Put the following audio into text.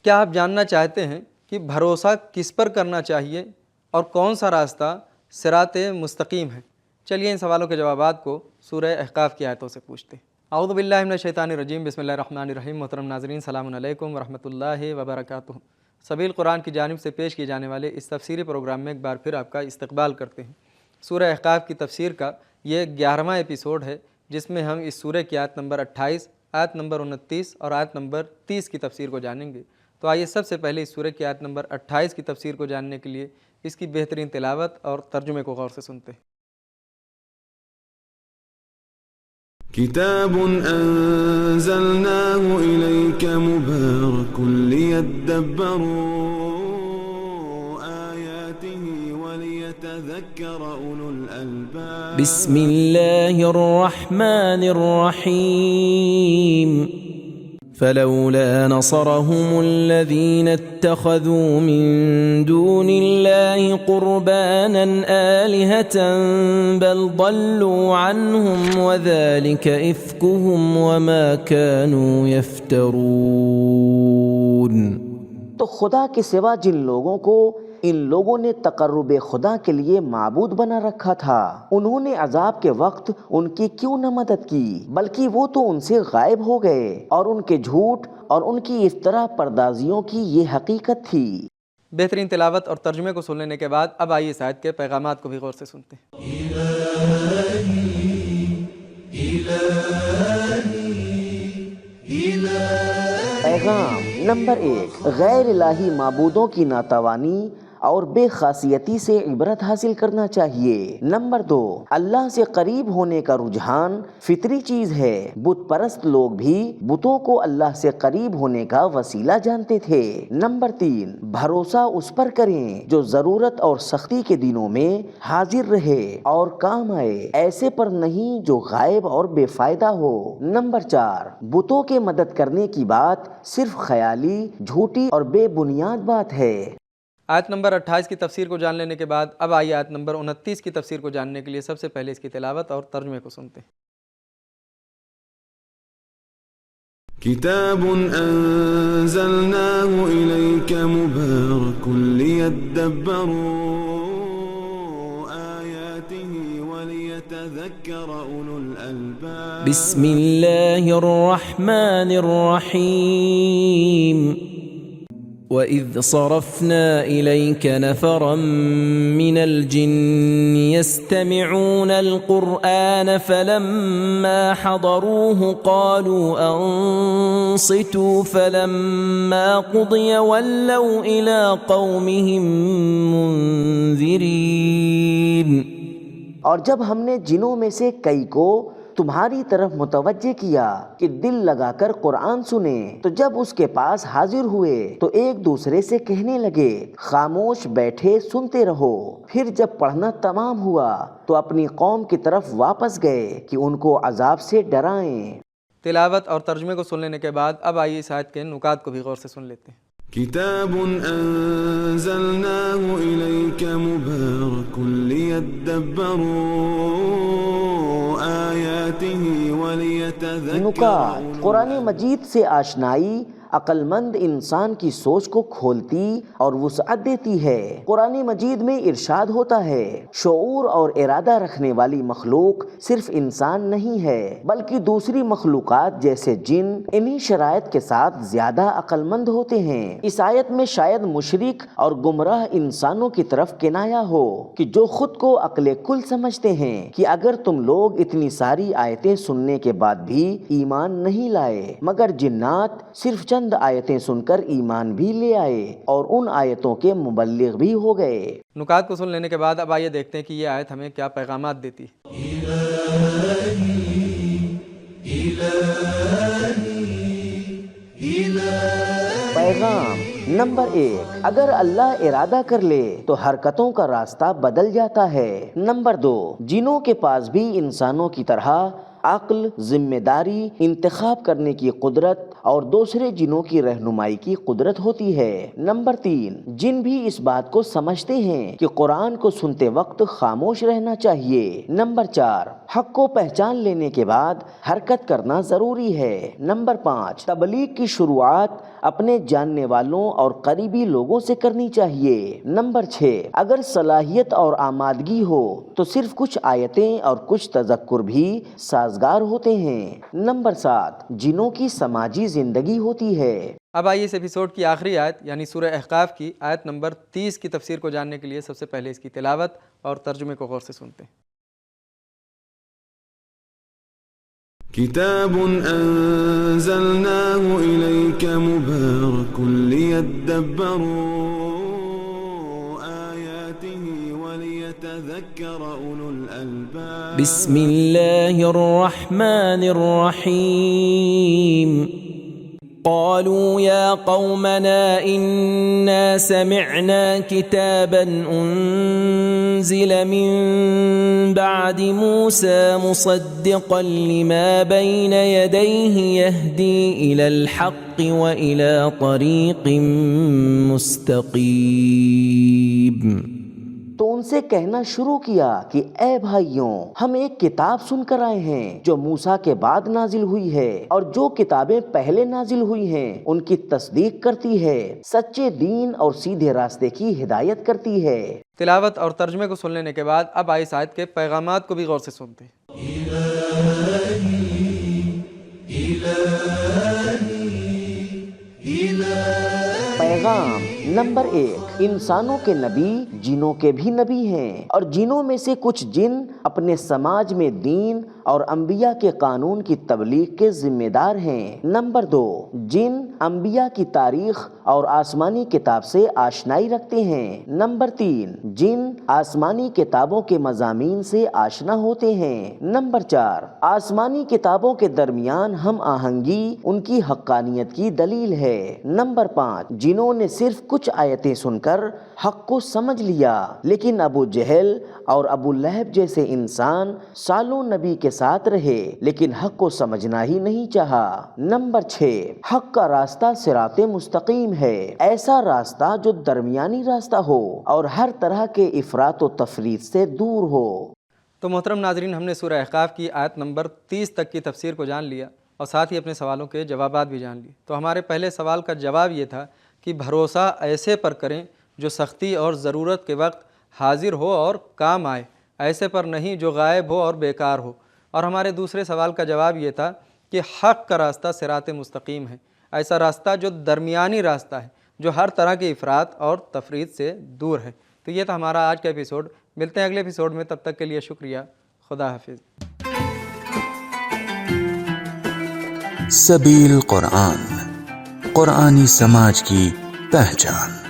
کیا آپ جاننا چاہتے ہیں کہ بھروسہ کس پر کرنا چاہیے اور کون سا راستہ صراط مستقیم ہے؟ چلیے ان سوالوں کے جوابات کو سورہ احقاف کی آیتوں سے پوچھتے ہیں۔ اعوذ باللہ من الشیطان الرجیم، بسم اللہ الرحمن الرحیم۔ محترم ناظرین، السلام علیکم ورحمۃ اللہ وبرکاتہ۔ سبیل قرآن کی جانب سے پیش کیے جانے والے اس تفسیری پروگرام میں ایک بار پھر آپ کا استقبال کرتے ہیں۔ سورہ احقاف کی تفسیر کا یہ 11واں ایپیسوڈ ہے، جس میں ہم اس سورہ کی آیت نمبر 28، آیت نمبر 29 اور آیت نمبر 30 کی تفسیر کو جانیں گے۔ تو آئیے سب سے پہلے اس سورہ کی آیت نمبر 28 کی تفسیر کو جاننے کے لیے اس کی بہترین تلاوت اور ترجمے کو غور سے سنتے ہیں۔ کتاب انزلناه الیک مبارک لیدبروا آیاته ولیتذکر اولو الالباب۔ بسم اللہ الرحمن الرحیم۔ فلولا نصرهم الذين اتخذوا من دون الله قربانا آلهة بل ضلوا عنهم وذلك إفكهم وما كانوا يفترون۔ تو خدا کے سوا جن لوگوں کو ان لوگوں نے تقرب خدا کے لیے معبود بنا رکھا تھا، انہوں نے عذاب کے وقت ان کی کیوں نہ مدد کی، بلکہ وہ تو ان سے غائب ہو گئے، اور ان کے جھوٹ اور ان کی افطرا پردازیوں کی یہ حقیقت تھی۔ بہترین تلاوت اور ترجمے کو سن لینے کے بعد اب آئیے اس آیت کے پیغامات کو بھی غور سے سنتے ہیں۔ پیغام نمبر 1، غیر الہی معبودوں کی ناتوانی اور بے خاصیتی سے عبرت حاصل کرنا چاہیے۔ نمبر 2، اللہ سے قریب ہونے کا رجحان فطری چیز ہے۔ بت پرست لوگ بھی بتوں کو اللہ سے قریب ہونے کا وسیلہ جانتے تھے۔ نمبر 3، بھروسہ اس پر کریں جو ضرورت اور سختی کے دنوں میں حاضر رہے اور کام آئے، ایسے پر نہیں جو غائب اور بے فائدہ ہو۔ نمبر 4، بتوں کے مدد کرنے کی بات صرف خیالی، جھوٹی اور بے بنیاد بات ہے۔ آیت نمبر 28 کی تفسیر کو جان لینے کے بعد اب آئیے آیت نمبر 29 کی تفسیر کو جاننے کے لیے سب سے پہلے اس کی تلاوت اور ترجمے کو سنتے ہیں۔ کتاب انزلناه الیک مبارک لیدبروا آیاته ولیتذکر اولو الالباب۔ بسم اللہ الرحمن الرحیم۔ وَإِذْ صَرَفْنَا إِلَيْكَ نَفَرًا مِّنَ الْجِنِّ يَسْتَمِعُونَ الْقُرْآنَ فَلَمَّا حَضَرُوهُ قَالُوا أَنصِتُوا فَلَمَّا قُضِيَ وَلَّوْا إِلَىٰ قَوْمِهِم مُّنذِرِينَ۔ اور جب ہم نے جنوں میں سے کئی کو تمہاری طرف متوجہ کیا کہ دل لگا کر قرآن سنیں، تو جب اس کے پاس حاضر ہوئے تو ایک دوسرے سے کہنے لگے خاموش بیٹھے سنتے رہو، پھر جب پڑھنا تمام ہوا تو اپنی قوم کی طرف واپس گئے کہ ان کو عذاب سے ڈرائیں۔ تلاوت اور ترجمے کو سن لینے کے بعد اب آئیے اس آیت کے نکات کو بھی غور سے سن لیتے ہیں۔ کتاب انزلناه الیک مبارک لیدبروا آیاته ولیتذکر۔ نکات: قرآن مجید سے آشنائی عقل مند انسان کی سوچ کو کھولتی اور وسعت دیتی ہے۔ قرآن مجید میں ارشاد ہوتا ہے شعور اور ارادہ رکھنے والی مخلوق صرف انسان نہیں ہے بلکہ دوسری مخلوقات جیسے جن انہی شرائط کے ساتھ زیادہ عقل مند ہوتے ہیں۔ اس آیت میں شاید مشرک اور گمراہ انسانوں کی طرف کنایا ہو کہ جو خود کو عقل کل سمجھتے ہیں کہ اگر تم لوگ اتنی ساری آیتیں سننے کے بعد بھی ایمان نہیں لائے، مگر جنات صرف چند آیتیں سن کر ایمان بھی لے آئے اور ان آیتوں کے مبلغ بھی ہو گئے۔ نکات کو سن لینے کے بعد اب آئیے دیکھتے ہیں کہ یہ آیت ہمیں کیا پیغامات دیتی ہے۔ پیغام نمبر 1، اگر اللہ ارادہ کر لے تو حرکتوں کا راستہ بدل جاتا ہے۔ نمبر 2، جنوں کے پاس بھی انسانوں کی طرح عقل، ذمہ داری، انتخاب کرنے کی قدرت اور دوسرے جنوں کی رہنمائی کی قدرت ہوتی ہے۔ نمبر 3، جن بھی اس بات کو سمجھتے ہیں کہ قرآن کو سنتے وقت خاموش رہنا چاہیے۔ نمبر 4، حق کو پہچان لینے کے بعد حرکت کرنا ضروری ہے۔ نمبر 5، تبلیغ کی شروعات اپنے جاننے والوں اور قریبی لوگوں سے کرنی چاہیے۔ نمبر 6، اگر صلاحیت اور آمادگی ہو تو صرف کچھ آیتیں اور کچھ تذکر بھی سازگار ہوتے ہیں۔ نمبر 7، جنوں کی سماجی زندگی ہوتی ہے۔ اب آئیے اس ایپیسوڈ کی آخری آیت یعنی سورہ احقاف کی آیت نمبر 30 کی تفسیر کو جاننے کے لیے سب سے پہلے اس کی تلاوت اور ترجمے کو غور سے سنتے ہیں۔ كتاب أنزلناه إليك مبارك ليدبروا آياته وليتذكر أولو الألباب بسم الله الرحمن الرحيم قالوا يا قومنا إنا سمعنا كتابا أنزل من بعد موسى مصدقا لما بين يديه يهدي إلى الحق وإلى طريق مستقيم۔ تو ان سے کہنا شروع کیا کہ اے بھائیوں، ہم ایک کتاب سن کر آئے ہیں جو موسیٰ کے بعد نازل ہوئی ہے، اور جو کتابیں پہلے نازل ہوئی ہیں ان کی تصدیق کرتی ہے، سچے دین اور سیدھے راستے کی ہدایت کرتی ہے۔ تلاوت اور ترجمے کو سن لینے کے بعد اب آئی اس آیت کے پیغامات کو بھی غور سے سنتے ہیں۔ پیغام نمبر 1، انسانوں کے نبی جنوں کے بھی نبی ہیں، اور جنوں میں سے کچھ جن اپنے سماج میں دین اور انبیاء کے قانون کی تبلیغ کے ذمہ دار ہیں۔ نمبر 2، جن انبیاء کی تاریخ اور آسمانی کتاب سے آشنائی رکھتے ہیں۔ نمبر 3، جن آسمانی کتابوں کے مضامین سے آشنا ہوتے ہیں۔ نمبر 4، آسمانی کتابوں کے درمیان ہم آہنگی ان کی حقانیت کی دلیل ہے۔ نمبر 5، جنہوں نے صرف کچھ آیتیں سن کر حق کو سمجھ لیا، لیکن ابو جہل اور ابو لہب جیسے انسان سالوں نبی کے ساتھ رہے لیکن حق کو سمجھنا ہی نہیں چاہا۔ نمبر 6، حق کا راستہ صراط مستقیم ہے، ایسا راستہ جو درمیانی راستہ ہو اور ہر طرح کے افراط و تفریط سے دور ہو۔ تو محترم ناظرین، ہم نے سورہ احقاف کی آیت نمبر 30 تک کی تفسیر کو جان لیا اور ساتھ ہی اپنے سوالوں کے جوابات بھی جان لیے۔ تو ہمارے پہلے سوال کا جواب یہ تھا کہ بھروسہ ایسے پر کریں جو سختی اور ضرورت کے وقت حاضر ہو اور کام آئے، ایسے پر نہیں جو غائب ہو اور بیکار ہو۔ اور ہمارے دوسرے سوال کا جواب یہ تھا کہ حق کا راستہ صراط مستقیم ہے، ایسا راستہ جو درمیانی راستہ ہے، جو ہر طرح کے افراط اور تفریط سے دور ہے۔ تو یہ تھا ہمارا آج کا ایپیسوڈ۔ ملتے ہیں اگلے ایپیسوڈ میں، تب تک کے لیے شکریہ، خدا حافظ۔ سبیل قرآن، قرآنی سماج کی پہچان۔